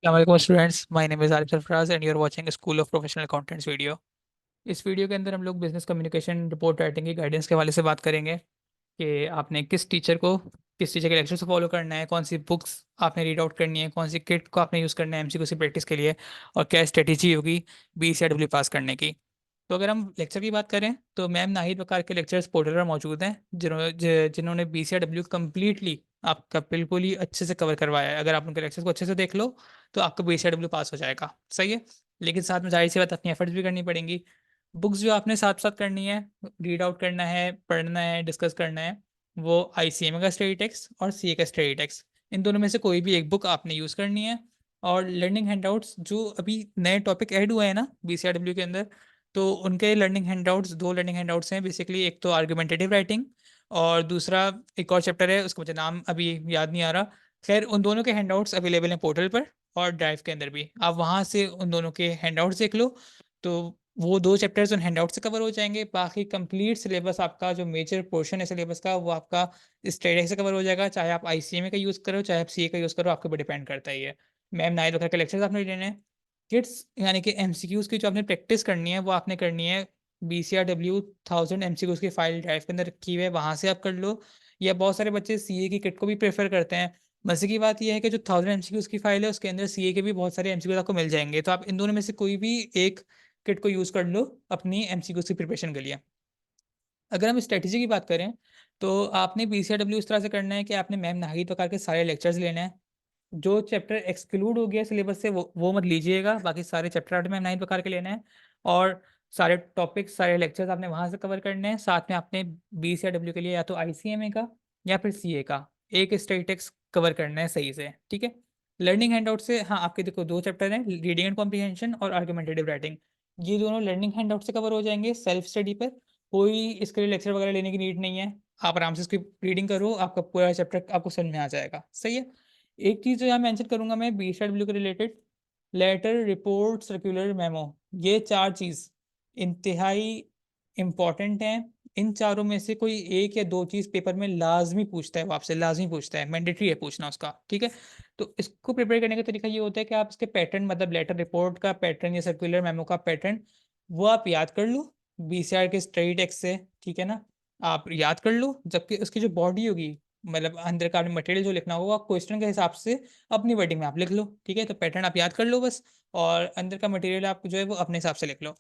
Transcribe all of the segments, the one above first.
Assalamualaikum students, my name is Arif Sarfraz and you are watching a School of Professional Accountants video. इस video के अंदर हम लोग business communication report writing की guidance के हवाले से बात करेंगे कि आपने किस टीचर के लेक्चर से फॉलो करना है, कौन सी बुक्स आपने रीड आउट करनी है, कौन सी किट को आपने यूज़ करना है एमसीक्यू की प्रैक्टिस के लिए, और क्या स्ट्रेटेजी होगी BCRW पास करने की। तो अगर हम लेक्चर की बात करें तो मैम नाहिद वकार के लेक्चर्स पोर्टल पर मौजूद हैं जिन्होंने BCRW कम्प्लीटली आपका बिल्कुल ही अच्छे से कवर करवाया है। अगर आप उनके लेक्चर्स को अच्छे से देख लो तो आपका BCRW पास हो जाएगा। सही है, लेकिन साथ में जाहिर सी बात अपनी एफर्ट्स भी करनी पड़ेंगी। बुक्स जो आपने साथ साथ करनी है, रीड आउट करना है, पढ़ना है, डिस्कस करना है, वो ICMA का स्टडी टेक्स्ट और CA का स्टडी टेक्स्ट, इन दोनों में से कोई भी एक बुक आपने यूज़ करनी है। और लर्निंग हैंडआउट्स जो अभी नए टॉपिक ऐड हुए हैं ना BCRW के अंदर, तो उनके लर्निंग हैंडआउट्स, दो लर्निंग हैंडआउट्स हैं बेसिकली। एक तो आर्गुमेंटेटिव राइटिंग और दूसरा एक और चैप्टर है, उसका मुझे नाम अभी याद नहीं आ रहा। खैर, उन दोनों के हैंडआउट्स अवेलेबल हैं पोर्टल पर और ड्राइव के अंदर भी। आप वहाँ से उन दोनों के हैंडआउट्स देख लो, तो वो दो चैप्टर्स उन हैंडआउट से कवर हो जाएंगे। बाकी कंप्लीट सिलेबस आपका जो मेजर पोर्शन है सिलेबस का, वो आपका स्टडी से कवर हो जाएगा। चाहे आप ICMA का यूज़ करो, चाहे आप CA का यूज़ करो, आपके ऊपर डिपेंड करता ही है। मैम नाइल वगैरह के लेक्चर्स आपने लेने हैं। किट्स यानी कि MCQs की जो आपने प्रैक्टिस करनी है वो आपने करनी है BCRW 1000 MCQs की फाइल ड्राइव के अंदर रखी हुई है, वहाँ से आप कर लो। या बहुत सारे बच्चे CA की किट को भी प्रेफर करते हैं। मजे की बात यह है कि जो 1000 MCQs की फाइल है उसके अंदर CA के भी बहुत सारे MCQs आपको मिल जाएंगे, तो आप इन दोनों में से कोई भी एक किट को यूज़ कर लो अपनी MCQs की प्रिपरेशन के लिए। अगर हम स्ट्रेटजी की बात करें तो आपने BCRW इस तरह से करना है कि आपने मैम नाहिद वकार के सारे लेक्चर्स लेने हैं। जो चैप्टर एक्सक्लूड हो गया सिलेबस से वो मत लीजिएगा, बाकी सारे चैप्टर आपने मैम नाहिद वकार के लेने हैं। और सारे टॉपिक्स, सारे लेक्चर्स आपने वहाँ से कवर करने हैं। साथ में आपने BCRW के लिए या तो ICMA का या फिर CA का एक स्टडी टेक्स्ट कवर करना है सही से, ठीक है। लर्निंग हैंडआउट से, हाँ, आपके देखो दो चैप्टर हैं, रीडिंग एंड कॉम्प्रिहेंशन और आर्गुमेंटेटिव राइटिंग। ये दोनों लर्निंग हैंडआउट से कवर हो जाएंगे सेल्फ स्टडी पर। कोई इसके लिए लेक्चर वगैरह लेने की नीड नहीं है। आप आराम से इसकी रीडिंग करो, आपका पूरा चैप्टर आपको समझ में आ जाएगा। सही है। एक चीज़ जो यहाँ मेंशन करूँगा मैं BCRW के related, letter, report, circular, memo, ये 4 चीज़ इंतहाई इम्पोर्टेंट हैं। इन चारों में से कोई एक या दो चीज़ पेपर में लाज़मी पूछता है, वो आपसे लाज़मी पूछता है, मैंडेटरी है पूछना उसका, ठीक है? तो इसको प्रिपेयर करने का तरीका ये होता है कि आप इसके पैटर्न, मतलब लेटर, रिपोर्ट का पैटर्न या सर्कुलर, मेमो का पैटर्न, वो आप याद कर लो BCR के स्टडी टेक्स्ट से, ठीक है ना? आप याद कर लो, जबकि उसकी जो बॉडी होगी, मतलब अंदर का मटेरियल जो लिखना होगा, क्वेश्चन के हिसाब से अपनी वर्डिंग में आप लिख लो, ठीक है? तो पैटर्न आप याद कर लो बस, और अंदर का मटेरियल आप जो है वो अपने हिसाब से लिख लो।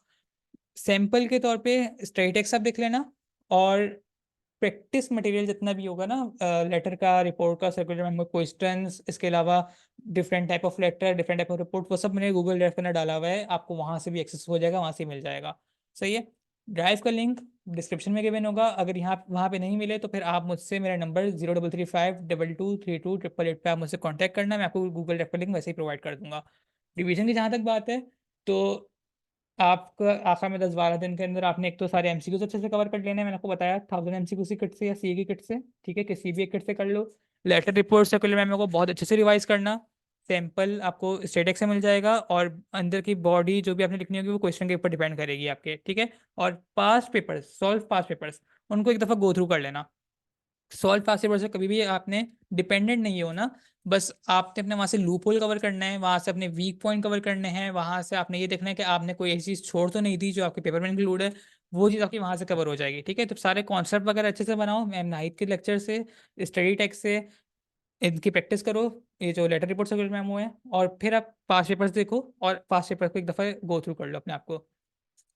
सैंपल के तौर पे स्टडी टेक्स्ट आप देख लेना, और प्रैक्टिस मटेरियल जितना भी होगा ना, लेटर का, रिपोर्ट का, सर्कुलर मेमो, क्वेश्चंस, इसके अलावा different type of letter, different type of report, वो सब मैंने गूगल ड्राइव के अंदर डाला हुआ है, आपको वहाँ से भी एक्सेस हो जाएगा, वहाँ से मिल जाएगा। सही है। ड्राइव का लिंक डिस्क्रिप्शन में गिवन होगा। अगर यहाँ वहाँ पे नहीं मिले तो फिर आप मुझसे, मेरा नंबर 0335223288 पे आप मुझसे कॉन्टैक्ट करना, मैं आपको गूगल ड्राइव का लिंक वैसे ही प्रोवाइड कर दूंगा। रिवीजन की जहाँ तक बात है, तो आपका आखिर में 10-12 दिन के अंदर आपने एक तो सारे MCQs अच्छे से कवर कर लेने हैं। मैंने आपको बताया 1000 MCQs की किट से या CA की किट से, ठीक है, किसी भी एक किट से कर लो। लेटर, रिपोर्ट, सर्कुलर मेमो को बहुत अच्छे से रिवाइज करना। सैंपल आपको स्टेटेक्स से मिल जाएगा, और अंदर की बॉडी जो भी आपने लिखनी होगी वो क्वेश्चन के ऊपर डिपेंड करेगी आपके, ठीक है। और past papers, solve past papers, उनको एक दफ़ा गो थ्रू कर लेना। सॉल्व पास्ट पेपर से कभी भी आपने डिपेंडेंट नहीं होना। बस आपने अपने वहाँ से लूप होल कवर करना है, वहाँ से अपने वीक पॉइंट कवर करने हैं, वहाँ से आपने ये देखना है कि आपने कोई ऐसी चीज़ छोड़ तो नहीं दी जो आपके पेपर में इंक्लूड है, वो चीज़ आपकी वहाँ से कवर हो जाएगी, ठीक है। तो सारे कॉन्सेप्ट वगैरह अच्छे से बनाओ, मैम नाहिद के लेक्चर से, स्टडी टेक्स्ट से इनकी प्रैक्टिस करो, ये जो लेटर, रिपोर्ट, सर्कुलर मेमो है, और फिर आप पास्ट पेपर्स देखो और पास्ट पेपर को एक दफ़ा गो थ्रू कर लो अपने आप को।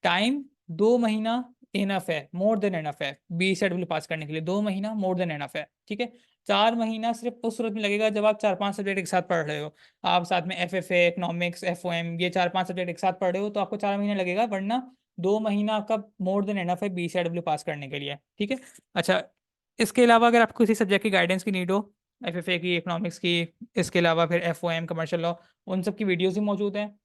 टाइम 2 महीना इनफ है, मोर देन इनफ है BCRW पास करने के लिए। 2 महीना मोर देन इनफ है, ठीक है। 4 महीना सिर्फ उस सूरत में लगेगा जब आप 4-5 सब्जेक्ट एक साथ पढ़ रहे हो। आप साथ में FFA, इकोनॉमिक्स, FOM, ये 4-5 सब्जेक्ट एक साथ पढ़ रहे हो तो आपको 4 महीना लगेगा, वरना 2 महीना आपका मोर देन इनफ है BCRW पास करने के लिए, ठीक है। अच्छा, इसके अलावा अगर आपको किसी सब्जेक्ट की गाइडेंस की नीड हो, FFA की, इकोनॉमिक्स की, इसके अलावा फिर FOM, कमर्शियल लॉ, उन सब की वीडियोज़ भी मौजूद हैं।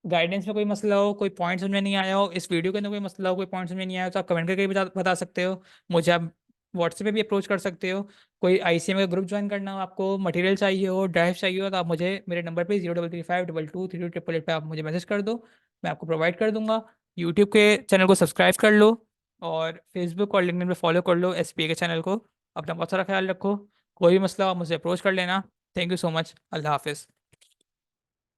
गाइडेंस में कोई मसला हो, कोई पॉइंट समझ में नहीं आया हो, इस वीडियो के अंदर कोई मसला हो, कोई पॉइंट समझ में नहीं आया हो, तो आप कमेंट करके भी बता सकते हो। मुझे आप व्हाट्सएप पे भी अप्रोच कर सकते हो। कोई ICMA का ग्रुप ज्वाइन करना हो, आपको मटेरियल चाहिए हो, ड्राइव चाहिए हो, तो आप मुझे मेरे नंबर पे 0335222388 पे आप मुझे मैसेज कर दो, मैं आपको प्रोवाइड कर दूंगा। यूट्यूब के चैनल को सब्सक्राइब कर लो, और फेसबुक और लिंक्डइन पे फॉलो कर लो SPA के चैनल को। अपना बहुत सारा ख्याल रखो। कोई भी मसला हो आप मुझसे अप्रोच कर लेना। Thank you so much. Allah हाफिज़।